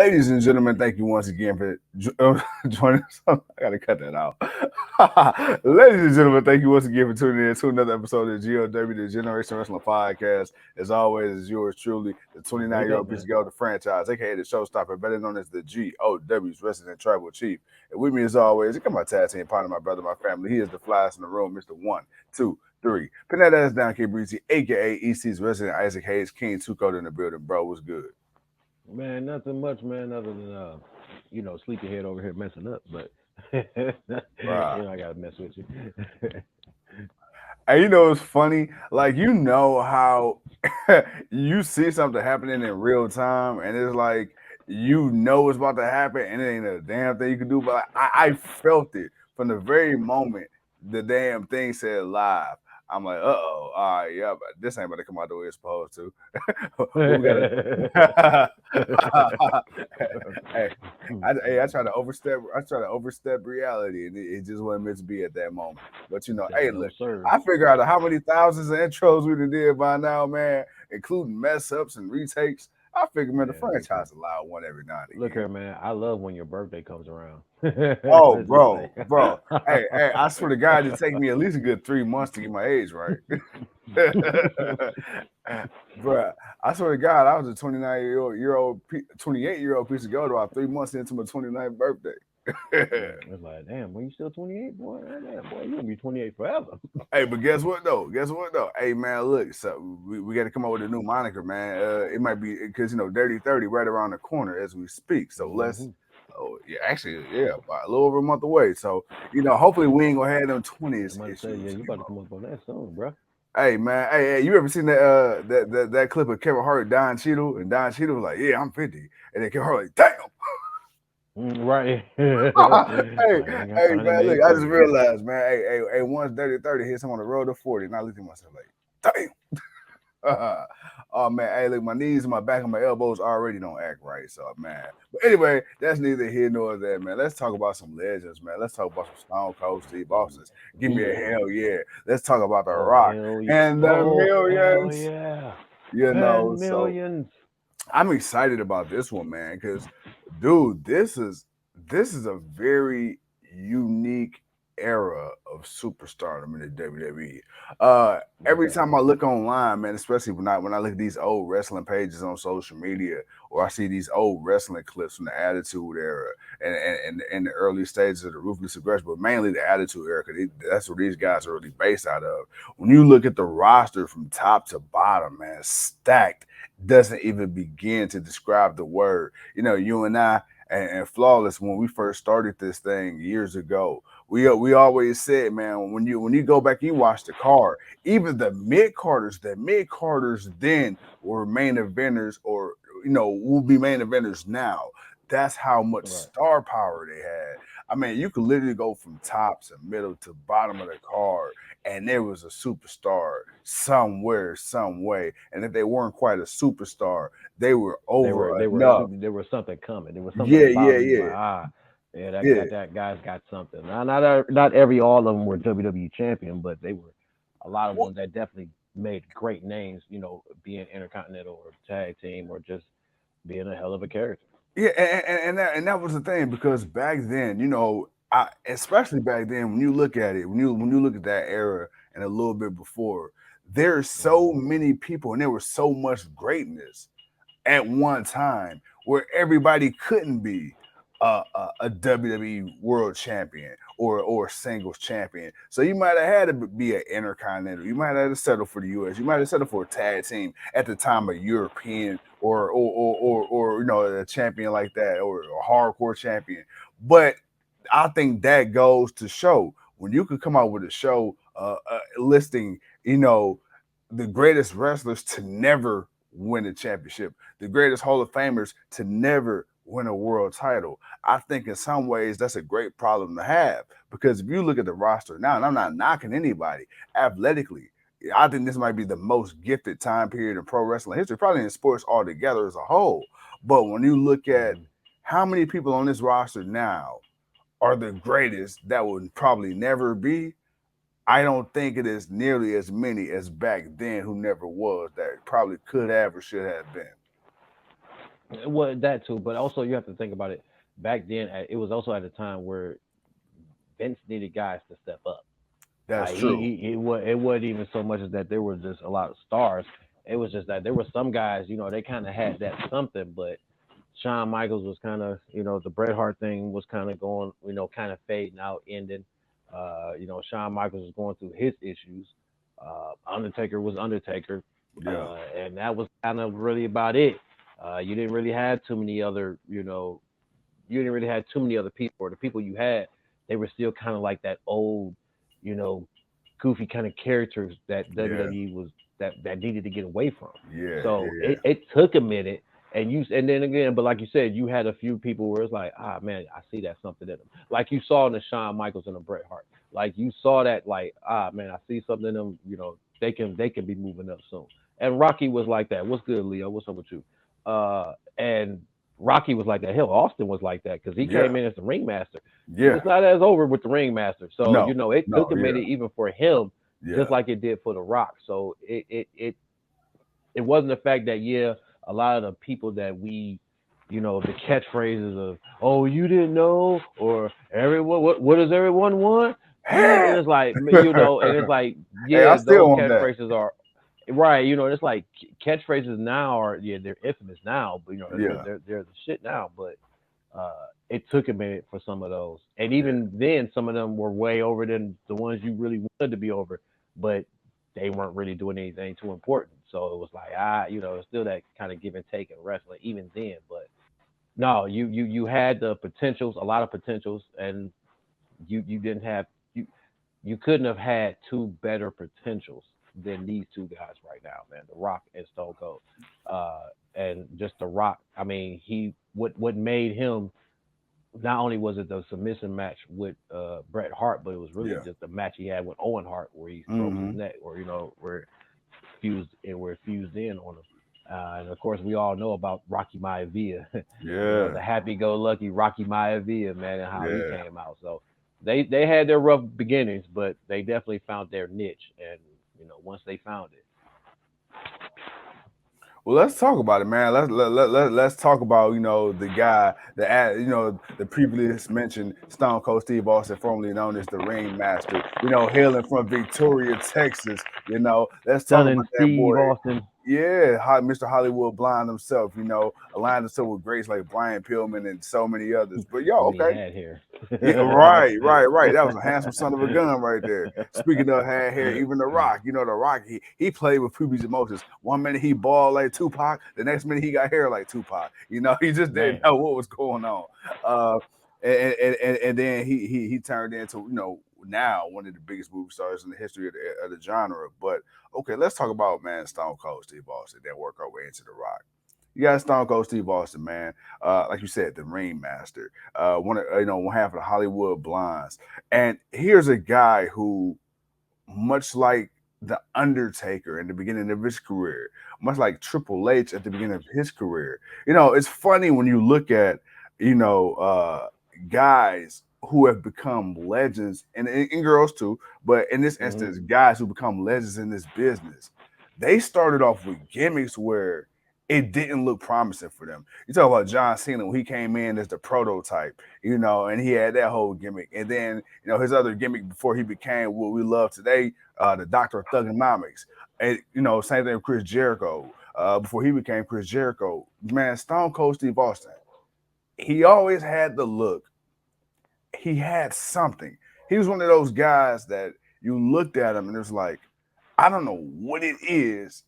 Ladies and gentlemen, thank you once again for joining us. I gotta cut that out. Ladies and gentlemen, thank you once again for tuning in to another episode of GOW, the Generation Wrestling Podcast. As always, is yours truly, the 29-year-old piece of gold, the franchise, aka the showstopper, better known as the GOW's resident tribal chief. And with me, as always, come my tag team partner, my brother, my family. He is the flyest in the room, Mr. 1, 2, 3. Pin that ass down, K Breezy, aka EC's resident Isaac Hayes, King Tuco in the building, bro. What's good? Man, nothing much, man, other than sleepyhead over here messing up, but I gotta mess with you. And it's funny, like how you see something happening in real time, and it's like it's about to happen, and it ain't a damn thing you can do. But like, I felt it from the very moment the damn thing said live. I'm like, all right, yeah, but this ain't about to come out the way it's supposed to. We gotta. I try to overstep. I try to overstep reality, and it just wasn't meant to be at that moment. But hey, No, look, sir. I figure out how many thousands of intros we did by now, man, including mess ups and retakes. I figure, man, the franchise allowed one every now and again. Look here, man. I love when your birthday comes around. Oh, bro. Hey, I swear to God, it take me at least a good 3 months to get my age right. Bruh, I swear to God, I was a 28-year-old piece of gold about 3 months into my 29th birthday. It's like, damn, when you still 28, boy, damn, boy, you gonna be 28 forever. Hey, but guess what though? Hey, man, look, so we got to come up with a new moniker, man. It might be because Dirty 30 right around the corner as we speak. So let's. Oh yeah, actually, about a little over a month away. So hopefully we ain't gonna have them 20s issues. You about to come up on that soon, bro. Hey man, hey, you ever seen that clip of Kevin Hart, Don Cheadle, and Don Cheadle was like, "Yeah, I'm 50," and then Kevin Hart like, "Damn." Right. hey man, look, I just realized, man, hey, once 30 hits, I'm on the road to 40, and I looked at myself like, damn. Oh man, hey, look, my knees and my back and my elbows already don't act right, so man. But anyway, that's neither here nor there, man. Let's talk about some legends, man. Let's talk about some Stone Cold Steve Austin's. Give me a hell yeah. Let's talk about The Rock and the Millions. And Millions. I'm excited about this one, man, because dude, this is a very unique era of superstardom in the WWE. Every time I look online, man, especially when I look at these old wrestling pages on social media, or I see these old wrestling clips from the Attitude Era and the early stages of the Ruthless Aggression, but mainly the Attitude Era, because that's what these guys are really based out of. When you look at the roster from top to bottom, man, stacked doesn't even begin to describe the word. You and I and Flawless, when we first started this thing years ago, we always said, man, when you go back, you watch the card, even the mid carders then were main eventers, or will be main eventers now. That's how much star power they had. I mean, you could literally go from top to middle to bottom of the card, and there was a superstar somewhere, some way. And if they weren't quite a superstar, they were over enough. There was something coming. There was something about them. Like, that guy's got something. Not all of them were WWE champion, but they were a lot of them that definitely made great names. Being intercontinental or tag team or just being a hell of a character. Yeah, and that was the thing, because back then, especially back then, when you look at it, when you look at that era and a little bit before, there's so many people and there was so much greatness at one time where everybody couldn't be a WWE World Champion or singles champion. So you might have had to be an intercontinental. You might have had to settle for the US. You might have settled for a tag team at the time, a European or a champion like that, or a hardcore champion. But I think that goes to show, when you could come out with a show listing, the greatest wrestlers to never win a championship, the greatest Hall of Famers to never win a world title. I think in some ways that's a great problem to have, because if you look at the roster now, and I'm not knocking anybody, athletically, I think this might be the most gifted time period in pro wrestling history, probably in sports altogether as a whole. But when you look at how many people on this roster now are the greatest that would probably never be, I don't think it is nearly as many as back then who never was, that probably could have or should have been. Well, that too, but also you have to think about it. Back then, it was also at a time where Vince needed guys to step up. That's Like true. it wasn't even so much as that there were just a lot of stars. It was just that there were some guys, they kind of had that something, but Shawn Michaels was kind of, the Bret Hart thing was kind of going, kind of fading out, ending. Shawn Michaels was going through his issues. Undertaker was Undertaker, Yeah. and that was kind of really about it. You didn't really have too many other, you didn't really have too many other people, or the people you had, they were still kind of like that old, you know, goofy kind of characters that Yeah. WWE was that needed to get away from. Yeah. So Yeah. it took a minute, and then again, but like you said, you had a few people where it's like, man, I see that something in them. Like you saw in the Shawn Michaels and the Bret Hart. Like you saw that, like, man, I see something in them. They can be moving up soon. And Rocky was like that. What's good, Leo? What's up with you? And Rocky was like that. Hell, Austin was like that because he Yeah. came in as the ringmaster. Yeah. It's not as over with the ringmaster. So No. it No. took a Yeah. minute even for him, Yeah. just like it did for The Rock. So it wasn't the fact that a lot of the people that the catchphrases of "oh, you didn't know" or "everyone what does everyone want?" Yeah, and Hey, it's like and it's like hey, I still those want that. catchphrases are right. It's like catchphrases now are they're infamous now, but Yeah. they're the shit now. But it took a minute for some of those, and Yeah. even then, some of them were way over than the ones you really wanted to be over, but they weren't really doing anything too important. So it was like it's still that kind of give and take in wrestling, even then. But no, you had the potentials, a lot of potentials, and you didn't have you couldn't have had two better potentials than these two guys right now, man. The Rock and Stone Cold, and just The Rock. I mean, what made him, not only was it the submission match with Bret Hart, but it was really Yeah. just the match he had with Owen Hart where he broke his Mm-hmm. neck, or where it fused in on him. And of course, we all know about Rocky Maivia, Yeah. the happy-go-lucky Rocky Maivia, man, and how he Yeah. came out. So they had their rough beginnings, but they definitely found their niche, and once they found it. Well, let's talk about it, man. Let's talk about the guy, the previously mentioned Stone Cold Steve Austin, formerly known as the Ringmaster. Hailing from Victoria, Texas. Let's talk about Stunning that Steve boy. Austin. Yeah, Mr. Hollywood Blonde himself. Aligned himself with greats like Brian Pillman and so many others. But yo, When he okay. had hair. Yeah, right. That was a handsome son of a gun right there. Speaking of had hair, even The Rock, The Rock, he played with people's emotions. One minute he bald like Tupac, the next minute he got hair like Tupac. He just didn't Man. know what was going on. Uh, and then he turned into now one of the biggest movie stars in the history of the genre. But okay, let's talk about Stone Cold Steve Austin. Then work our way into The Rock. You got Stone Cold Steve Austin, man. Like you said, the Ringmaster. One half of the Hollywood Blondes. And here's a guy who, much like the Undertaker in the beginning of his career, much like Triple H at the beginning of his career. It's funny when you look at guys who have become legends, and girls too, but in this Hmm. instance, guys who become legends in this business. They started off with gimmicks where it didn't look promising for them. You talk about John Cena when he came in as the prototype, and he had that whole gimmick. And then, his other gimmick before he became what we love today, the Doctor of Thugonomics. And, same thing with Chris Jericho. Before he became Chris Jericho, man, Stone Cold Steve Austin, he always had the look. He had something. He was one of those guys that you looked at him and it was like, I don't know what it is,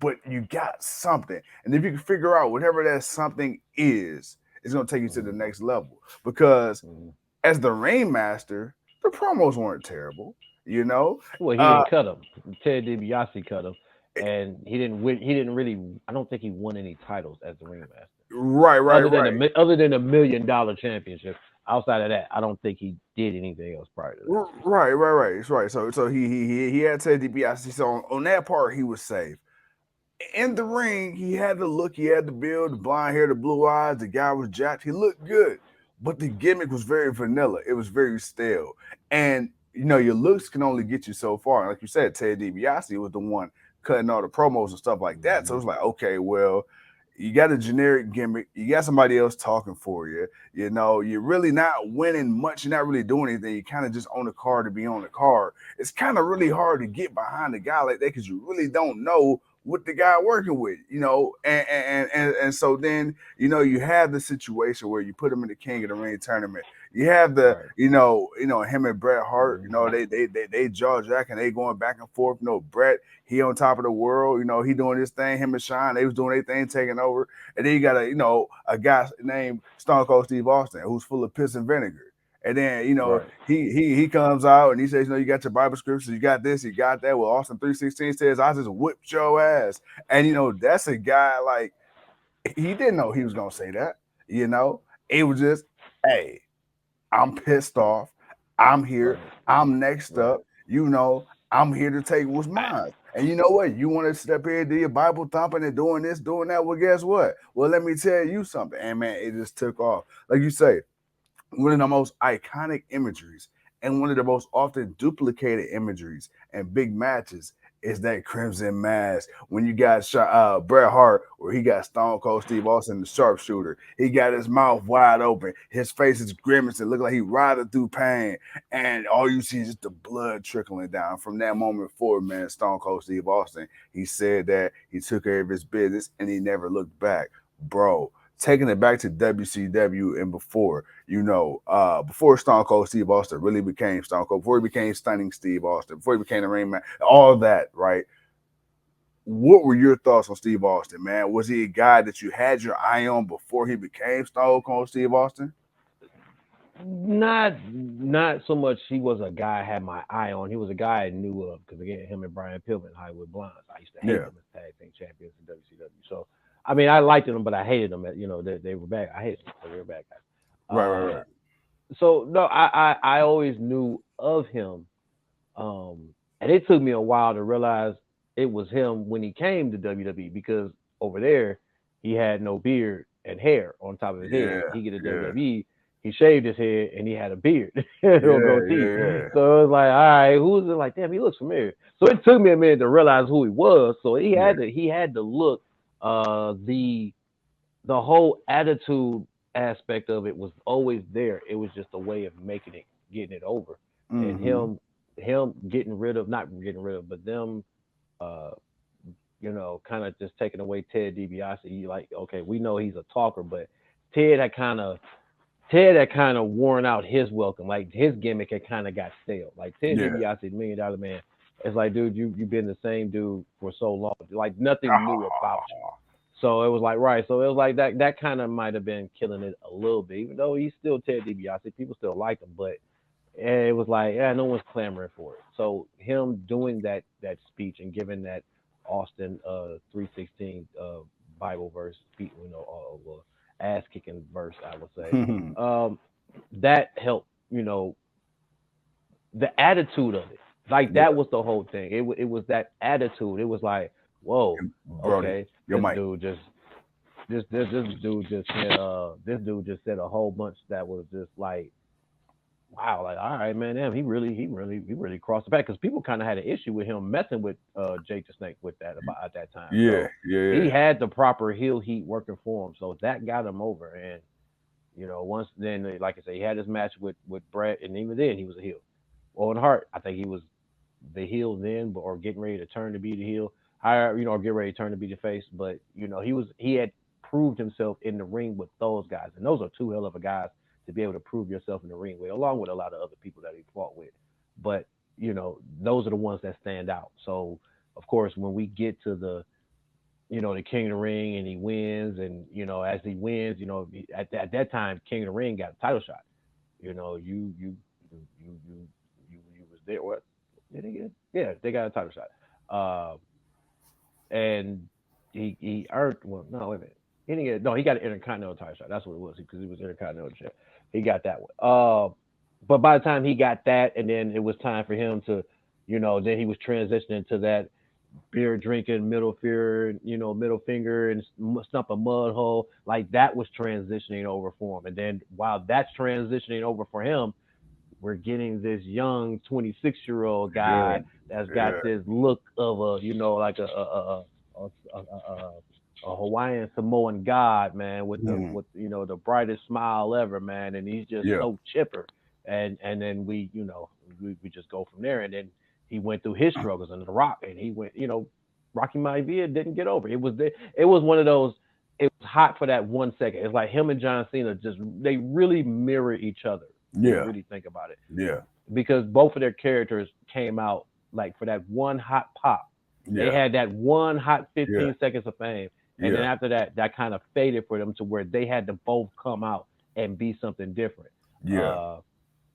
but you got something. And if you can figure out whatever that something is, it's going to take you to the Hmm. next level. Because Hmm. as the Rainmaster, the promos weren't terrible, you know? Well, he Uh, didn't cut him. Ted DiBiase cut him, and he didn't win. He didn't really. I don't think he won any titles as the ringmaster, right, right, right. other than a $1 million championship. Outside of that, I don't think he did anything else prior to that. Right. It's right. So he had Ted DiBiase. So on that part, he was safe. In the ring, he had the look, he had the build, the blonde hair, the blue eyes. The guy was jacked. He looked good, but the gimmick was very vanilla. It was very stale, and your looks can only get you so far. And like you said, Ted DiBiase was the one cutting all the promos and stuff like that. So Hmm. it's like, okay, well, you got a generic gimmick. You got somebody else talking for you. You know, you're really not winning much. You're not really doing anything. You kind of just on the card to be on the card. It's kind of really hard to get behind a guy like that because you really don't know what the guy working with, you know, and so then you have the situation where you put him in the King of the Ring tournament. You have the Right. him and Bret Hart, they jaw jacking, they going back and forth. Bret, he on top of the world, he doing his thing. Him and Shawn, they was doing their thing, taking over. And then you got a guy named Stone Cold Steve Austin who's full of piss and vinegar. And then Right. he comes out and he says, you got your Bible scriptures, you got this, you got that. Well, Austin 3:16 says, I just whipped your ass. And that's a guy like he didn't know he was gonna say that. It was just, hey, I'm pissed off. I'm here. Right. I'm next Right. up. I'm here to take what's mine. And you know what? You want to step here, do your Bible thumping and doing this, doing that. Well, guess what? Well, let me tell you something. And man, it just took off. Like you say, one of the most iconic imageries and one of the most often duplicated imageries and big matches is that Crimson Mask. When you got Bret Hart, where he got Stone Cold Steve Austin, the sharpshooter, he got his mouth wide open, his face is grimacing, look like he writhing through pain, and all you see is just the blood trickling down. From that moment forward, man, Stone Cold Steve Austin, he said that he took care of his business and he never looked back, bro. Taking it back to WCW and before, before Stone Cold Steve Austin really became Stone Cold, before he became Stunning Steve Austin, before he became the Rain Man, all that, right? What were your thoughts on Steve Austin, man? Was he a guy that you had your eye on before he became Stone Cold Steve Austin? Not so much. He was a guy I had my eye on. He was a guy I knew of because again, him and Brian Pillman, Hollywood Blondes. I used to hate Yeah, them as tag team champions in WCW. So I mean, I liked them, but I hated them. They were bad. I hated them. They were bad guys. right. So no, I always knew of him, and it took me a while to realize it was him when he came to WWE because over there he had no beard and hair on top of his head. Yeah, He get a yeah, WWE, he shaved his head and he had a beard or yeah, goatee. yeah, So it was like, all right, who's it? Like, damn, he looks familiar. So it took me a minute to realize who he was. So yeah, he had to look the whole attitude aspect of it was always there. It was just a way of making it, getting it over, and mm-hmm. him getting rid of, not getting rid of, but them, uh, kind of just taking away Ted DiBiase. You like, okay, we know he's a talker, but Ted had kind of Ted had kind of worn out his welcome. Like his gimmick had kind of got stale. Like Ted Yeah. DiBiase, $1 million man. It's like, dude, you've been the same dude for so long. Like nothing new about you. So it was like right. So it was like that kind of might have been killing it a little bit, even though he's still Ted DiBiase. People still like him, but it was like no one's clamoring for it. So him doing that speech and giving that Austin 3:16 Bible verse, ass kicking verse, I would say, um, that helped. The attitude of it, like Yeah, that was the whole thing. It was that attitude. It was like, whoa, Brody, okay, your mic. this dude just said a whole bunch that was just like, wow, like all right, man, damn, he really crossed the path because people kind of had an issue with him messing with Jake the Snake with that about at that time. Yeah, So yeah, he yeah. had the proper heel heat working for him, so that got him over. And once then, like I said, he had his match with Brett, and even then he was a heel. Owen Hart, I think he was the heel then, or getting ready to turn to be the heel, higher, or get ready to turn to be the face. But he had proved himself in the ring with those guys, and those are two hell of a guys to be able to prove yourself in the ring with, along with a lot of other people that he fought with. But those are the ones that stand out. So of course, when we get to the King of the Ring and he wins, and as he wins, at that time, King of the Ring got a title shot. You was there. What did he get? Yeah, they got a title shot. And he earned. Well, no, wait a minute. He didn't get. No, he got an Intercontinental title shot. That's what it was because he was Intercontinental champ. He got that one. But by the time he got that, and then it was time for him to, then he was transitioning to that beer drinking, middle finger and stump a mud hole. Like that was transitioning over for him. And then while that's transitioning over for him, we're getting this young 26-year-old Yeah, guy that's got yeah, this look of a, like a a Hawaiian Samoan god, man, Mm, with the brightest smile ever, man, and he's just yeah, so chipper. And then we just go from there. And then he went through his struggles and the Rock, and he went, Rocky Maivia didn't get over. It was one of those. It was hot for that 1 second. It's like him and John Cena they really mirror each other when you yeah, really think about it, yeah, because both of their characters came out like for that one hot pop. They yeah, had that one hot yeah, 15 seconds of fame. And then yeah, after that, that kind of faded for them to where they had to both come out and be something different. yeah, Uh,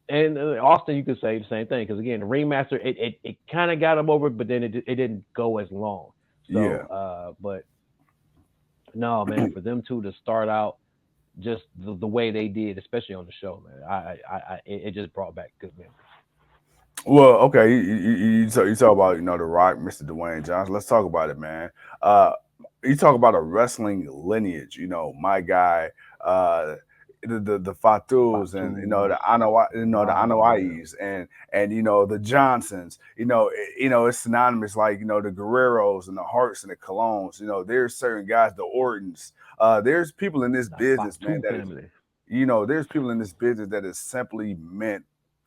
and Austin, you could say the same thing because again, the Ringmaster, it kind of got him over, but then it didn't go as long. yeah. So, but no, man, for them two to start out just the way they did, especially on the show, man, it just brought back good memories. Well, okay, you talk about The Rock, Mr. Dwayne Johnson. Let's talk about it, man. Uh, you talk about a wrestling lineage. My guy, uh, the Fatus, and Fatus, The wow, yeah, Anoais, and the Johnsons. It's synonymous like the Guerreros and the Harts and the Colognes. There's certain guys, the Ortons. There's people in this the business, man, Fatu that is family. there's people in this business that is simply meant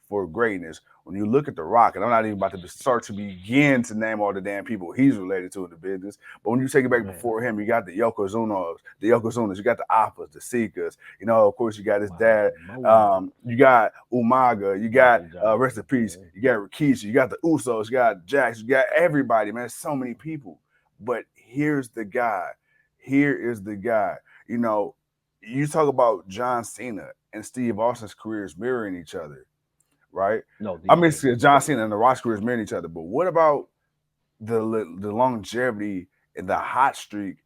for greatness. When you look at The Rock, and I'm not even about to start to begin to name all the damn people he's related to in the business, but when you take it back Man, before him, you got the Yokozunas, you got the Appas, the Seekers, of course, you got his dad, wow, Mo, you got Umaga, you got, Mighty rest in Johnson, peace, yeah. you got Rikishi, you got the Usos, you got Jax, you got everybody, man, so many people. But here's the guy. Here is the guy. You know, you talk about John Cena and Steve Austin's careers mirroring each other, right? No, I these mean, days, yeah. John Cena and The Rock's careers mirroring each other, but what about the longevity and the hot streak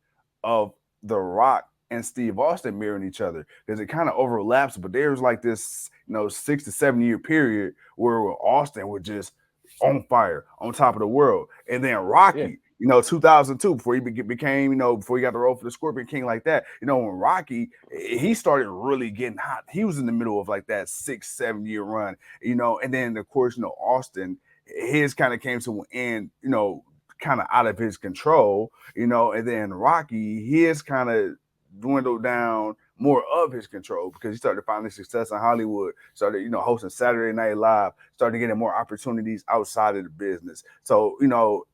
of The Rock and Steve Austin mirroring each other? Because it kind of overlaps, but there's like this 6 to 7 year period where Austin was just on fire, on top of the world, and then Yeah, Rocky. 2002, before he became, before he got the role for the Scorpion King like that. When Rocky, he started really getting hot. He was in the middle of like that 6, 7 year run, and then of course, Austin, his kind of came to an end, kind of out of his control, and then Rocky, his kind of dwindled down more of his control because he started finding success in Hollywood, started, hosting Saturday Night Live, started getting more opportunities outside of the business. So,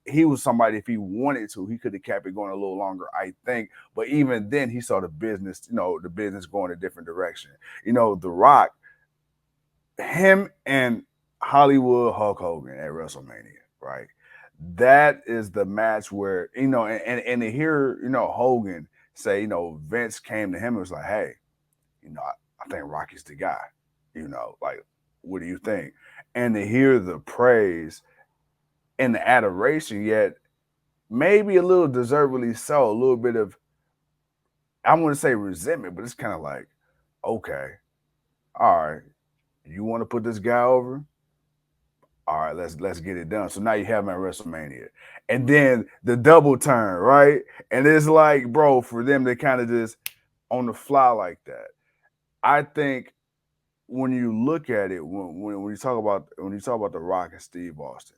he was somebody, if he wanted to, he could have kept it going a little longer, I think. But even then, he saw the business going a different direction. The Rock, him and Hollywood Hulk Hogan at WrestleMania, right? That is the match where, and to hear, Hogan say, Vince came to him and was like, hey, I think Rocky's the guy, like, what do you think? And to hear the praise and the adoration, yet maybe a little deservedly so, a little bit of, I want to say resentment, but it's kind of like, okay, all right, you want to put this guy over? All right, let's get it done. So now you have him at WrestleMania, and then the double turn, right? And it's like, bro, for them to kind of just on the fly like that. I think when you look at it, when you talk about The Rock and Steve Austin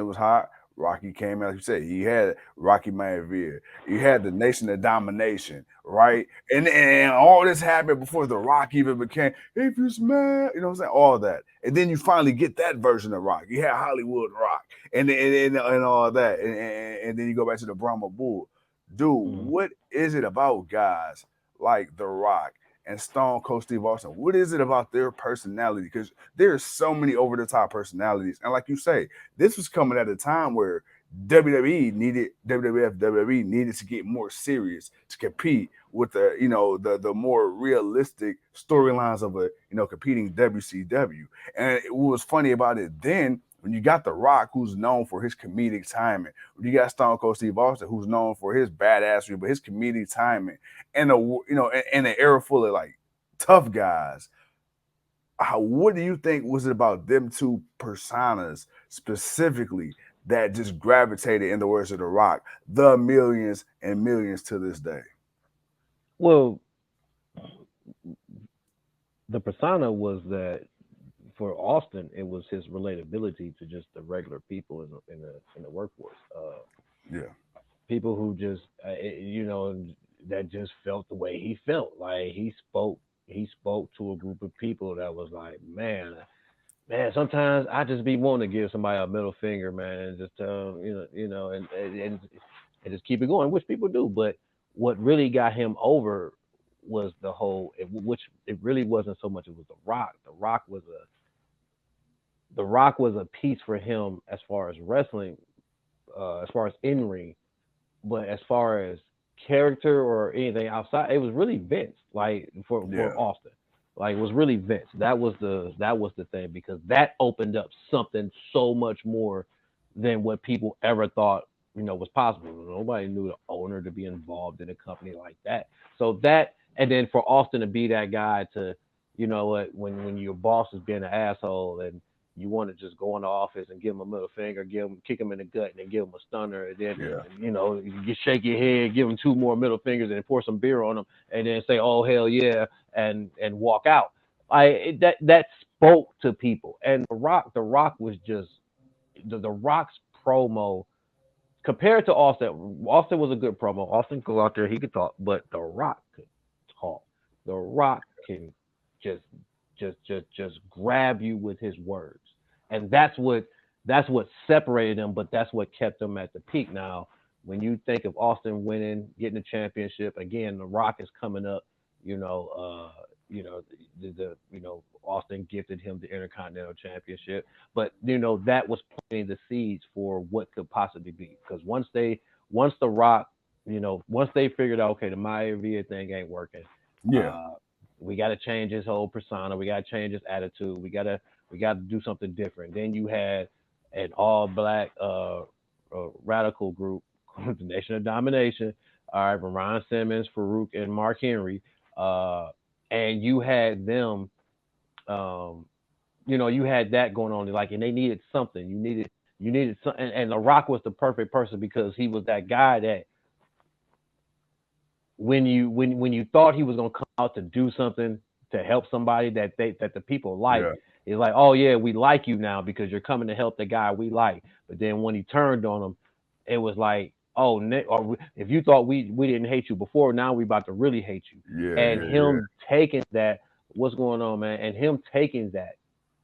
was hot. Rocky came out, like you said, he had Rocky Maivia. You had the Nation of Domination, right? And all this happened before The Rock even became, if you smell, you know what I'm saying? All that. And then you finally get that version of Rock. You had Hollywood Rock and all that. And then you go back to the Brahma Bull. Dude, mm. what is it about guys like The Rock and Stone Cold Steve Austin? What is it about their personality? Because there's so many over the top personalities. And like you say, this was coming at a time where WWE needed to get more serious to compete with the more realistic storylines of a competing WCW. And what was funny about it then, when you got The Rock, who's known for his comedic timing, when you got Stone Cold Steve Austin, who's known for his badassery, but his comedic timing, and in an era full of like tough guys, what do you think was it about them two personas specifically that just gravitated, in the words of The Rock, the millions and millions to this day? Well, the persona was that for Austin, it was his relatability to just the regular people in the workforce. Yeah, people who just that just felt the way he felt. Like he spoke to a group of people that was like, man, sometimes I just be wanting to give somebody a middle finger, man, and just tell them, and just keep it going, which people do. But what really got him over was which it really wasn't so much. It was The Rock. The Rock was a piece for him as far as wrestling, as far as in ring, but as far as character or anything outside, it was really Vince. Like for Yeah. Austin, like it was really Vince. That was the thing because that opened up something so much more than what people ever thought was possible. Nobody knew the owner to be involved in a company like that. So that and then for Austin to be that guy to when your boss is being an asshole and you want to just go in the office and give him a middle finger, kick him in the gut, and then give him a stunner, and then Yeah. you shake your head, give him two more middle fingers, and pour some beer on him, and then say, "Oh hell yeah," and walk out. That spoke to people, and the Rock was just the Rock's promo compared to Austin. Austin was a good promo. Austin could go out there, he could talk, but The Rock could talk. The Rock can just just grab you with his words, and that's what separated them. But that's what kept them at the peak. Now, when you think of Austin winning, getting a championship again, The Rock is coming up. You know, Austin gifted him the Intercontinental Championship, but that was planting the seeds for what could possibly be. Because once The Rock, once they figured out, okay, the Maivia thing ain't working, Yeah. uh, we got to change his whole persona. We got to change his attitude. We got to do something different. Then you had an all black radical group, the Nation of Domination. All right, from Ron Simmons, Farouk, and Mark Henry, uh, and you had them. Um, you had that going on, like, and they needed something. You needed something, and The Rock was the perfect person because he was that guy that when you thought he was gonna come out to do something to help somebody that the people like, Yeah. it's like, oh yeah, we like you now because you're coming to help the guy we like. But then when he turned on him, it was like, oh, or if you thought we didn't hate you before, now we about to really hate you. Yeah. And Yeah. Yeah. him taking that, what's going on, man? And him taking that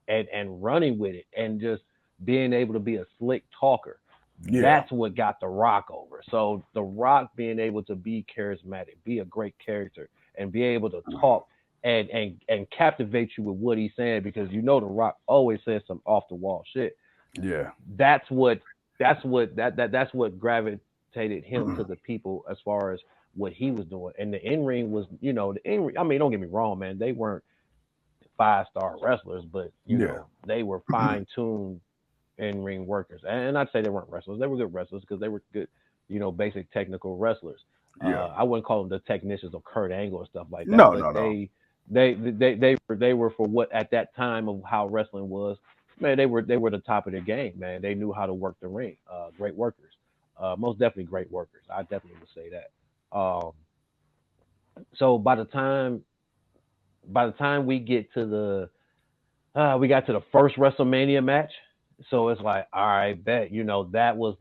and running with it and just being able to be a slick talker. Yeah. That's what got The Rock over. So The Rock being able to be charismatic, be a great character, and be able to talk and captivate you with what he's saying because The Rock always says some off the wall shit. Yeah. That's what gravitated him to the people as far as what he was doing. And the in ring was, the in ring. I mean, don't get me wrong, man. They weren't 5-star wrestlers, but Yeah. they were fine tuned in ring workers. And I'd say they weren't wrestlers; they were good wrestlers because they were good, basic technical wrestlers. Yeah. I wouldn't call them the technicians of Kurt Angle or stuff like that, No. but No. No. they were for what at that time of how wrestling was. Man, they were the top of their game. Man, they knew how to work the ring. Great workers, most definitely great workers. I definitely would say that. So by the time we got to the first WrestleMania match. So it's like, all right, bet, that was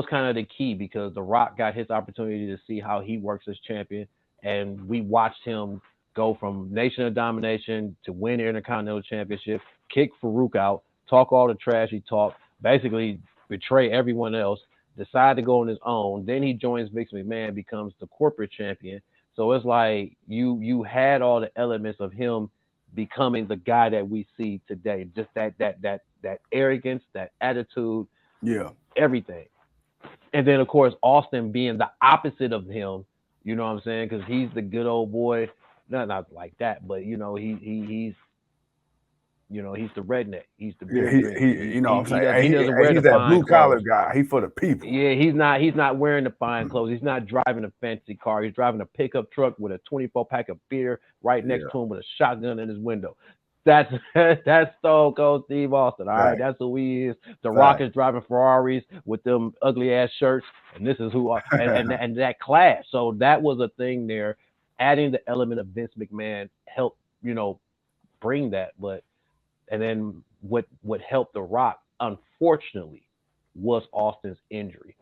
kind of the key because The Rock got his opportunity to see how he works as champion, and we watched him go from Nation of Domination to win the Intercontinental Championship, kick Farouk out, talk all the trash he talked, basically betray everyone else, decide to go on his own. Then he joins Vince McMahon, becomes the corporate champion. So it's like you had all the elements of him becoming the guy that we see today. Just that arrogance, that attitude, Yeah. everything. And then of course Austin being the opposite of him. You know what I'm saying? Because he's the good old boy. Not like that, but he's the redneck. He's the Yeah. beer drinker. He. You know what I'm He saying? does he doesn't wear He's the that fine blue collar clothes. guy. He for the people. Yeah, he's not wearing the fine clothes. He's not driving a fancy car. He's driving a pickup truck with a 24 pack of beer right next Yeah. to him with a shotgun in his window. That's that's Stone Cold Steve Austin. All right, Fact. that's who he is. The Rock Fact. is driving Ferraris with them ugly ass shirts, and this is who and that class. So that was a thing there. Adding the element of Vince McMahon helped bring that, but and then what helped The Rock, unfortunately, was Austin's injury.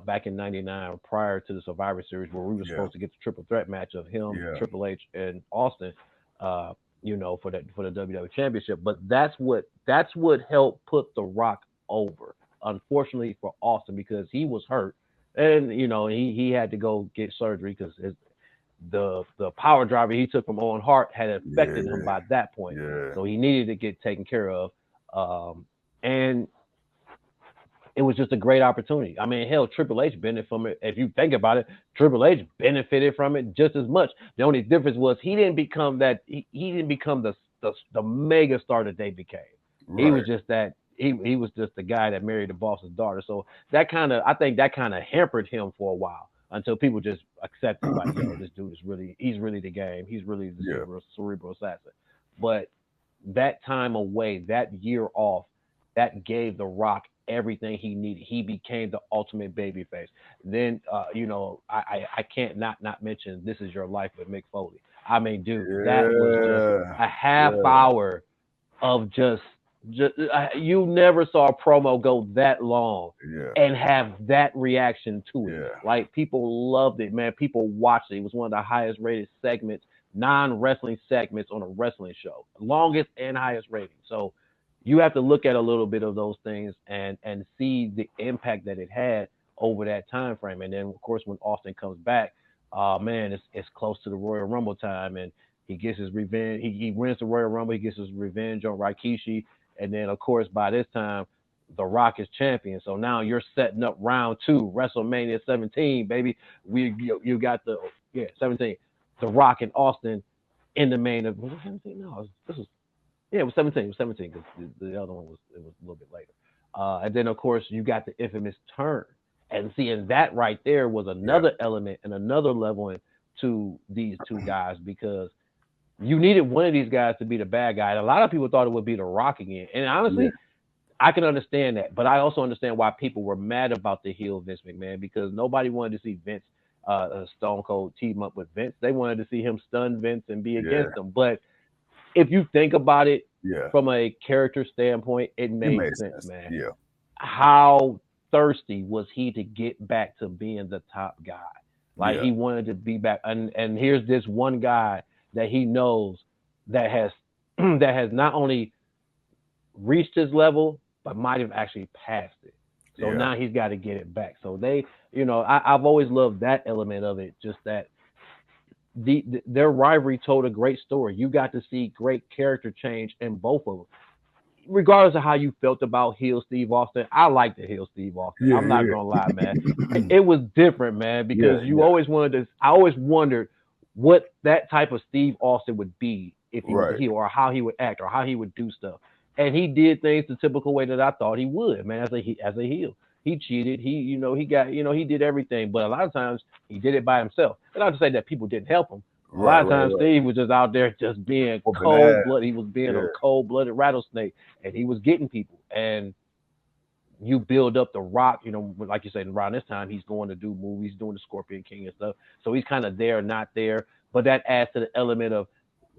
back in '99, prior to the Survivor Series, where we were Yeah. supposed to get the triple threat match of him, Yeah. Triple H, and Austin, for the WWE Championship. But that's what helped put The Rock over. Unfortunately for Austin, because he was hurt, and he had to go get surgery because the power driver he took from Owen Hart had affected him Yeah. by that point. Yeah. So he needed to get taken care of. And it was just a great opportunity. I mean, hell, Triple H benefited from it. If you think about it, Triple H benefited from it just as much. The only difference was he didn't become that. He didn't become the mega star that they became. He Right. was just that. He was just the guy that married the boss's daughter. So I think that kind of hampered him for a while until people just accepted, like, yo, this dude is he's really the game. He's really the Yeah. cerebral assassin. But that time away, that year off, that gave The Rock everything he needed. He became the ultimate babyface. Then, I can't not mention This Is Your Life with Mick Foley. I mean, dude, that was just Yeah. a half Yeah. hour of just you never saw a promo go that long Yeah. and have that reaction to it. Yeah. Like, people loved it, man. People watched it. It was one of the highest rated segments, non-wrestling segments on a wrestling show, longest and highest rating. So you have to look at a little bit of those things and see the impact that it had over that time frame. And then, of course, when Austin comes back, man, it's close to the Royal Rumble time, and he gets his revenge. He wins the Royal Rumble. He gets his revenge on Rikishi, and then, of course, by this time, The Rock is champion. So now you're setting up round two, WrestleMania 17, baby. You got 17, The Rock and Austin in the main event. Was it 17? No, this was yeah, it was 17. It was 17 because the other one was a little bit later. And then, of course, you got the infamous turn, and seeing that right there was Yeah. another element and another level to these two guys, because you needed one of these guys to be the bad guy. And a lot of people thought it would be The Rock again. And Yeah. honestly, I can understand that, but I also understand why people were mad about the heel Vince McMahon, because nobody wanted to see Vince, Stone Cold team up with Vince. They wanted to see him stun Vince and be Yeah. against him. But if you think about it Yeah. from a character standpoint, it It made made sense, sense. man. Yeah. How thirsty was he to get back to being the top guy? Like, Yeah. he wanted to be back, and here's this one guy that he knows that has that has not only reached his level, but might have actually passed it. So Yeah. now he's got to get it back. So I've always loved that element of it, just that their rivalry told a great story. You got to see great character change in both of them. Regardless of how you felt about heel Steve Austin, I like the heel Steve Austin. Yeah. I'm not Yeah. gonna lie, man. It was different, man, Yeah. because you Yeah. always wanted to. I always wondered what that type of Steve Austin would be if he was a Right. heel, or how he would act, or how he would do stuff. And he did things the typical way that I thought he would, man. As a heel, he cheated. He did everything. But a lot of times he did it by himself. And not to say that people didn't help him. A Right. lot of Right. times Right. Steve was just out there just being Whooping cold ass. blooded. He was being a Yeah. cold blooded rattlesnake, and he was getting people. And you build up The Rock, like you said, around this time he's going to do movies, doing the Scorpion King and stuff. So he's kind of there, not there. But that adds to the element of,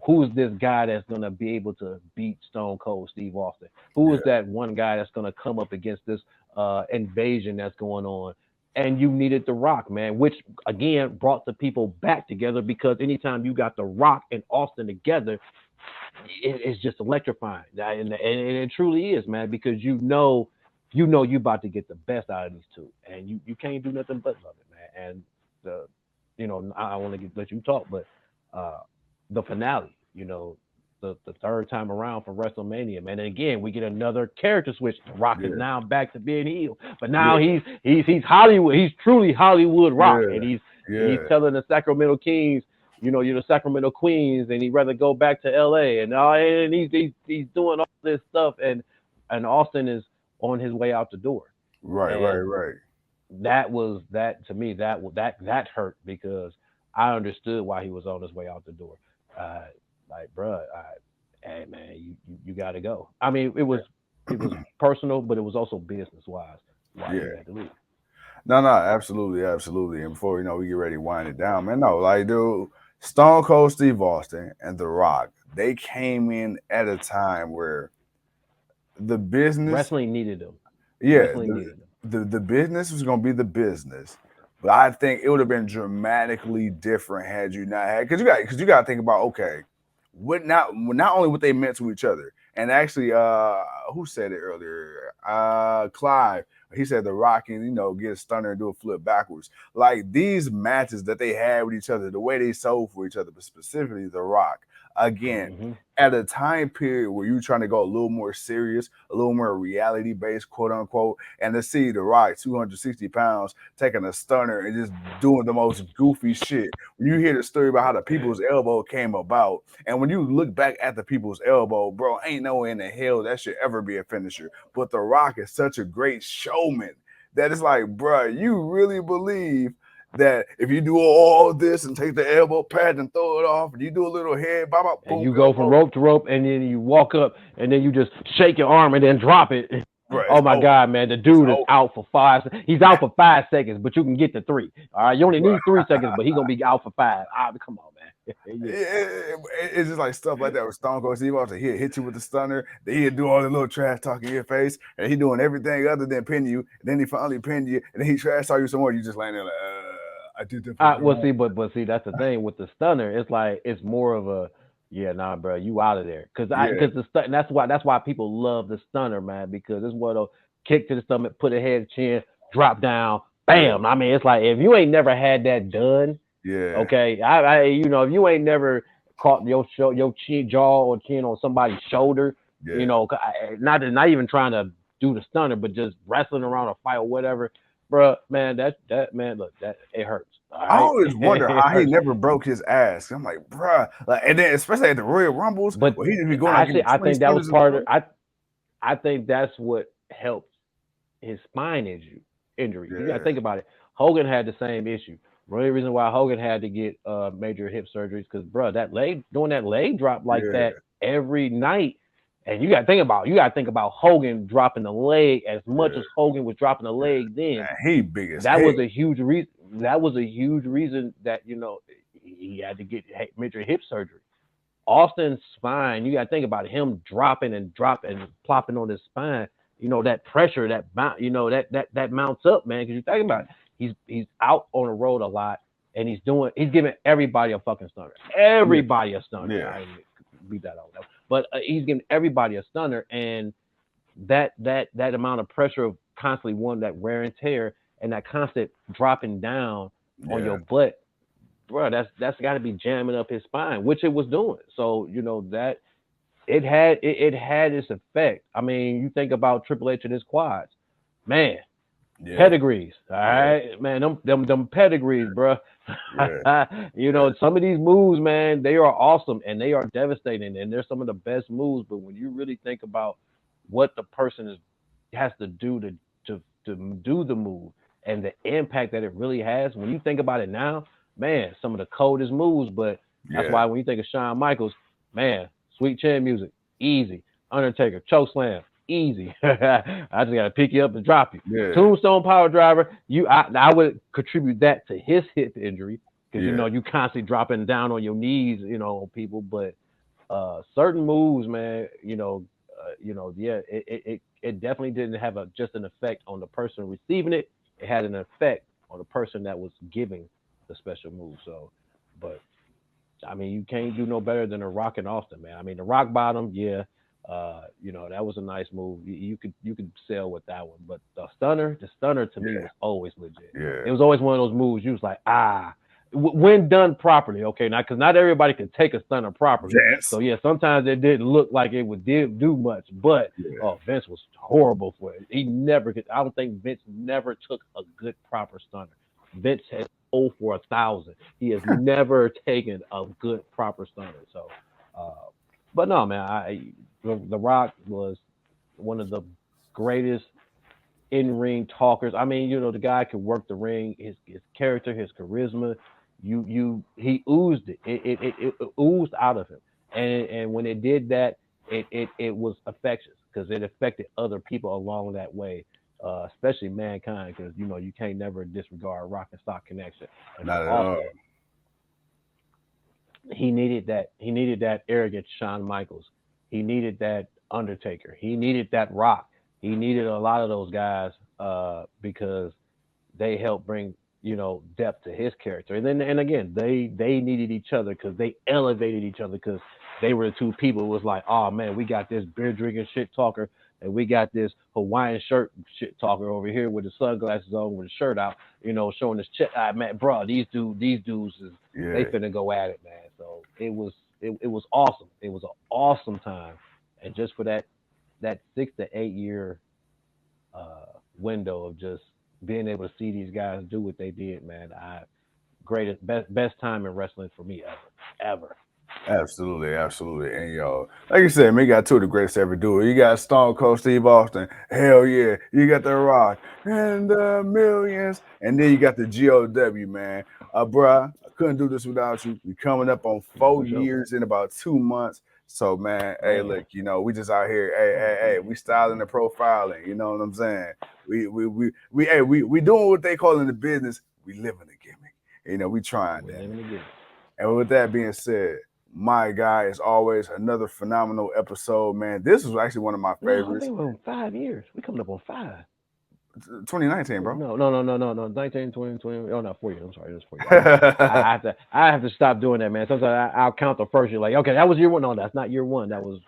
who's this guy that's going to be able to beat Stone Cold Steve Austin? Who is Yeah. that one guy that's going to come up against this invasion that's going on? And you needed The Rock, man, which again brought the people back together, because anytime you got The Rock and Austin together, it's just electrifying. And it truly is, man, because you about to get the best out of these two, and you can't do nothing but love it, man. And I want to let you talk, but the finale, the third time around for WrestleMania, man. And again, we get another character switch. The Rock is Yeah. now back to being heel, but Yeah. now he's Hollywood. He's truly Hollywood Rock, Yeah. and he's Yeah. telling the Sacramento Kings, you're the Sacramento Queens, and he'd rather go back to L.A. and he's doing all this stuff, and Austin is on his way out the door. Right. Right. And Right. that was that to me that hurt, because I understood why he was on his way out the door. Like, bruh, hey man, you got to go. I mean, it was personal, but it was also business wise why he Yeah. had to leave. No. No. Absolutely. Absolutely. And before we get ready to wind it down, man. No, like, dude, Stone Cold Steve Austin and The Rock, they came in at a time where the business, Wrestling needed him. yeah, Wrestling needed him. the business was gonna be the business, but I think it would have been dramatically different had you not had because you got to think about okay, not only what they meant to each other, and actually, who said it earlier? Clive. He said the Rock can get a stunner and do a flip backwards. Like these matches that they had with each other, the way they sold for each other, but specifically the Rock. Again, at a time period where you're trying to go a little more serious, a little more reality based, quote unquote, and to see The Rock, 260 pounds, taking a stunner and just doing the most goofy shit. When you hear the story about how the people's elbow came about, and when you look back at the people's elbow, bro, ain't no way in the hell that should ever be a finisher. But The Rock is such a great showman that it's like, bro, you really believe that if you do all this and take the elbow pad and throw it off, and you do a little head, bop, bop, And boom, you go from rope to rope, and then you walk up, and then you just shake your arm and then drop it. Right, Oh my God, man! The dude is out for 5. He's out for 5 seconds, but you can get to 3. All right, you only need 3 seconds, but he's gonna be out for 5. Come on, man. It's just like stuff like that with Stone Cold Steve Austin. He'll hit you with the stunner, then he'll do all the little trash talk in your face, and he doing everything other than pin you. And then he finally pinned you, and then he trash talk you some more. You just laying there like, I did that. Well, see, that's the thing with the stunner. It's like it's more of a nah, bro, you out of there. Because that's why people love the stunner, man, because it's one of those kick to the stomach, put a head, chin, drop down, bam. Yeah. I mean, it's like if you ain't never had that done, okay, if you ain't never caught your chin, jaw or chin on somebody's shoulder, not even trying to do the stunner, but just wrestling around a fight or whatever. Bro, man, that man, look, that it hurts. Right? I always wonder how he never broke his ass. I'm like, bruh, and then especially at the Royal Rumbles, but he just be going. Actually, I think that was part of. I think that's what helped his spine injury. You got to think about it. Hogan had the same issue. The only reason why Hogan had to get major hip surgeries because, bro, doing that leg drop like that every night. And you got to think about Hogan dropping the leg as much as Hogan was dropping the leg then. Man, he big as that was a huge reason. That was a huge reason that he had to get major hip surgery. Austin's spine, you got to think about him dropping and plopping on his spine. That pressure, that mounts up, man. Because you think about it, he's out on the road a lot, and he's giving everybody a fucking stunner. Everybody a stunner. Yeah. I beat that out. But he's giving everybody a stunner, and that amount of pressure of constantly that wear and tear and that constant dropping down on your butt, bro, that's got to be jamming up his spine, which it was doing. So that it had its effect. I mean, you think about Triple H and his quads, man. Pedigrees, all right, man. Them pedigrees, bro. Some of these moves, man, they are awesome and they are devastating, and they're some of the best moves. But when you really think about what the person has to do to do the move and the impact that it really has, when you think about it now, man, some of the coldest moves. But that's why when you think of Shawn Michaels, man, sweet chin music, easy. Undertaker, choke slam, easy. I just gotta pick you up and drop you. Tombstone power driver. I would contribute that to his hip injury because you constantly dropping down on your knees, on people. But certain moves, man, it definitely didn't have just an effect on the person receiving it. It had an effect on the person that was giving the special move. So, but I mean, you can't do no better than a Rock and Austin, man. I mean, the rock bottom, that was a nice move. You could sell with that one, but the stunner to me was always legit. It was always one of those moves you was like, when done properly, okay, now because not everybody can take a stunner properly. So sometimes it didn't look like it would do much, but Vince was horrible for it. He never could. I don't think Vince never took a good proper stunner. Vince has 0 for 1,000. He has never taken a good proper stunner. So, but no, man, The Rock was one of the greatest in-ring talkers. I mean, the guy could work the ring. His character, his charisma, he oozed it. It oozed out of him. And when it did that, it was infectious because it affected other people along that way, especially Mankind, because you can't never disregard Rock and Stock Connection. And not at all. He needed that. He needed that arrogant Shawn Michaels. He needed that Undertaker. He needed that Rock. He needed a lot of those guys because they helped bring depth to his character. And again, they needed each other because they elevated each other because they were the two people. It was like, oh man, we got this beer drinking shit talker, and we got this Hawaiian shirt shit talker over here with the sunglasses on with the shirt out, showing his chest. Man, bro, these dudes is they finna go at it, man. So it was awesome. It was an awesome time, and just for that 6 to 8 year window of just being able to see these guys do what they did, man. Greatest best time in wrestling for me ever. Absolutely. And like you said, man, you got two of the greatest to ever do it. You got Stone Cold Steve Austin. Hell yeah. You got The Rock and the Millions. And then you got the GOW, man. Bruh, I couldn't do this without you. We coming up on 4 years in about 2 months. So man, hey, look, we just out here. Hey, we styling and profiling. You know what I'm saying? We doing what they call in the business. We living the gimmick. We trying that. And with that being said, my guy, as always, another phenomenal episode, man. This was actually one of my favorites. I think we're on 5 years. We coming up on 5. 2019, bro. No. 19, 20, 20. Oh, no, 4 years. I'm sorry, it was 4 years. I have to stop doing that, man. Sometimes I'll count the first year, like, okay, that was year one. No, that's not year one. That was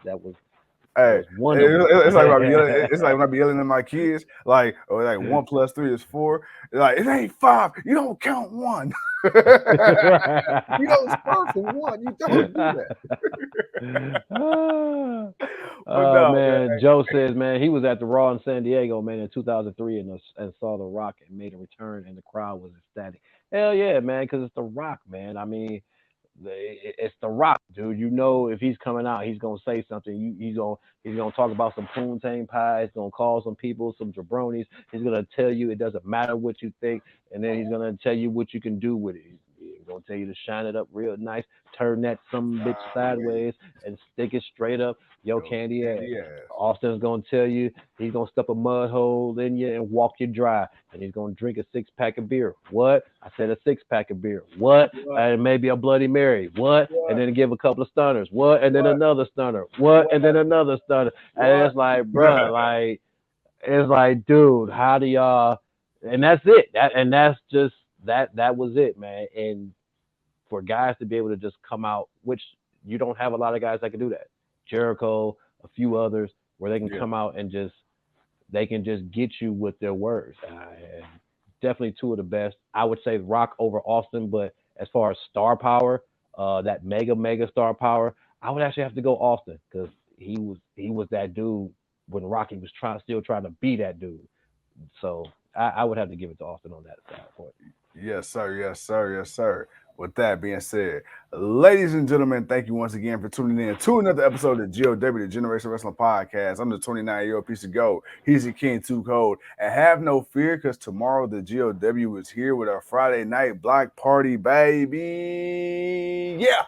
Hey, one. It's like when I be yelling at my kids, like 1 + 3 is 4. Like, it ain't 5. You don't count 1. You don't start from 1. You don't do that. Man, Joe says, man, he was at the Raw in San Diego, man, in 2003, and saw The Rock and made a return, and the crowd was ecstatic. Hell yeah, man, because it's The Rock, man. I mean, it's The Rock, dude. If he's coming out, he's gonna say something. He's gonna talk about some poontang pie. He's gonna call some people some jabronis. He's gonna tell you it doesn't matter what you think, and then he's gonna tell you what you can do with it. He's gonna tell you to shine it up real nice, turn that some bitch sideways, and stick it straight up your candy ass. Austin's gonna tell you he's gonna stuff a mud hole in you and walk you dry, and he's gonna drink a 6-pack of beer. What? I said a 6-pack of beer. What? And maybe a Bloody Mary. What? And then give a couple of stunners. What? And then another stunner. What? And then another stunner. And it's like, bruh, it's like, dude, how do y'all? And that's it. That's just that. That was it, man. And for guys to be able to just come out, which you don't have a lot of guys that can do that. Jericho, a few others, where they can come out and they can just get you with their words. Definitely two of the best. I would say Rock over Austin, but as far as star power, that mega star power, I would actually have to go Austin because he was that dude when Rocky was still trying to be that dude. So I would have to give it to Austin on that side point. Yes, sir. With that being said, ladies and gentlemen, thank you once again for tuning in to another episode of GOW, the Generation Wrestling Podcast. I'm the 29-year-old piece of gold. He's the King Too Cold. And have no fear, because tomorrow the GOW is here with our Friday night block party, baby. Yeah.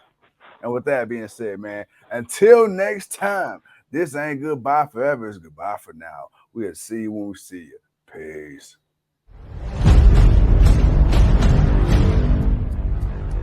And with that being said, man, until next time, this ain't goodbye forever. It's goodbye for now. We'll see you when we see you. Peace.